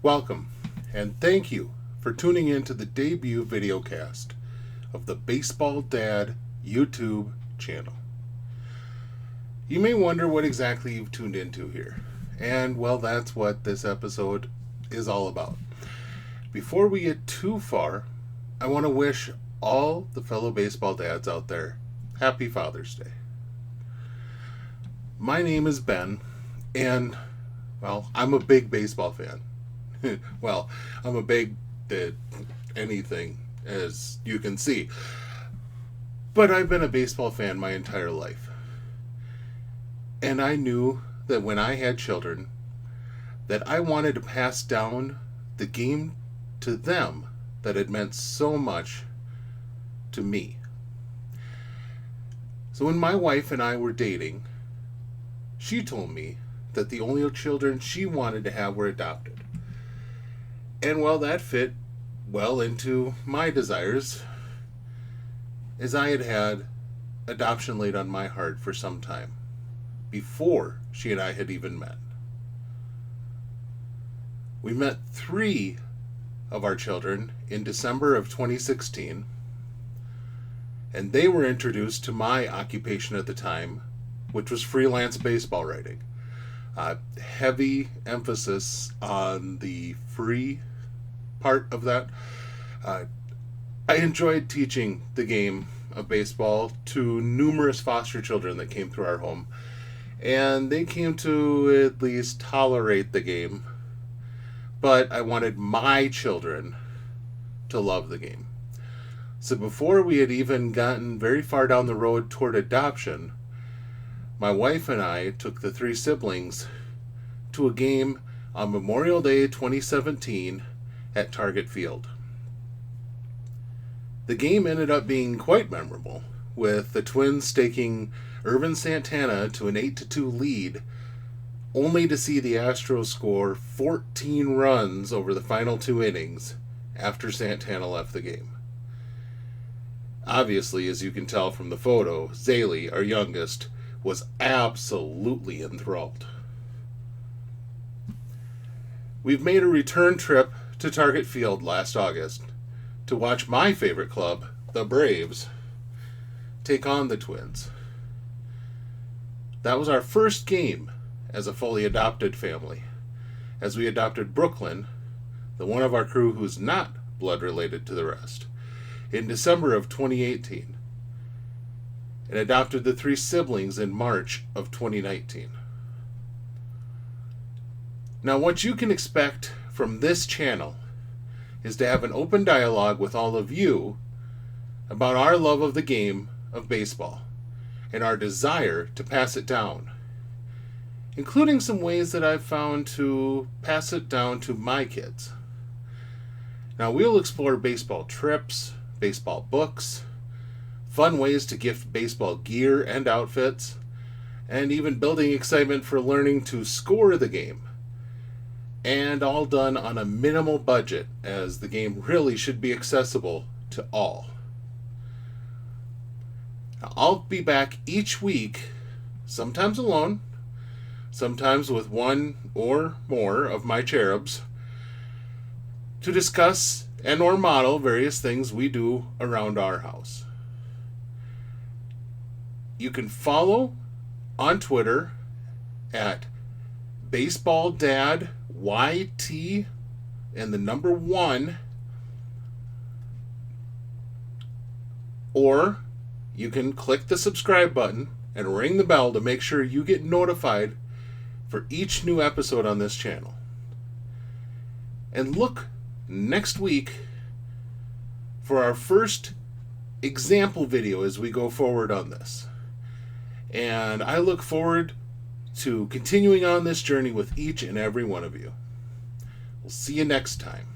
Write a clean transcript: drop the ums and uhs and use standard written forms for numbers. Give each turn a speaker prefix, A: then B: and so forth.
A: Welcome, and thank you for tuning in to the debut videocast of the Baseball Dad YouTube channel. You may wonder what exactly you've tuned into here, and well, that's what this episode is all about. Before we get too far, I want to wish all the fellow baseball dads out there happy Father's Day. My name is Ben, and well, I'm a big baseball fan. Well, I'm a big anything, as you can see. But I've been a baseball fan my entire life. And I knew that when I had children, that I wanted to pass down the game to them that had meant so much to me. So when my wife and I were dating, she told me that the only children she wanted to have were adopted. And well, that fit well into my desires, as I had had adoption laid on my heart for some time, before she and I had even met. We met 3 of our children in December of 2016, and they were introduced to my occupation at the time, which was freelance baseball writing. Heavy emphasis on the free part of that. I enjoyed teaching the game of baseball to numerous foster children that came through our home, and they came to at least tolerate the game. But I wanted my children to love the game. So before we had even gotten very far down the road toward adoption, my wife and I took the 3 siblings to a game on Memorial Day 2017 at Target Field. The game ended up being quite memorable, with the Twins staking Ervin Santana to an 8-2 lead, only to see the Astros score 14 runs over the final 2 innings after Santana left the game. Obviously, as you can tell from the photo, Zaylee, our youngest, was absolutely enthralled. We've made a return trip to Target Field last August to watch my favorite club, the Braves, take on the Twins. That was our first game as a fully adopted family, as we adopted Brooklyn, the one of our crew who's not blood related to the rest, in December of 2018, and adopted the 3 siblings in March of 2019. Now, what you can expect from this channel is to have an open dialogue with all of you about our love of the game of baseball and our desire to pass it down, including some ways that I've found to pass it down to my kids. Now, we'll explore baseball trips, baseball books, fun ways to gift baseball gear and outfits, and even building excitement for learning to score the game. And all done on a minimal budget, as the game really should be accessible to all. Now, I'll be back each week, sometimes alone, sometimes with one or more of my cherubs, to discuss and or model various things we do around our house. You can follow on Twitter at BaseballDadYT and the number 1, or you can click the subscribe button and ring the bell to make sure you get notified for each new episode on this channel. And look next week for our first example video as we go forward on this. And I look forward to continuing on this journey with each and every one of you. We'll see you next time.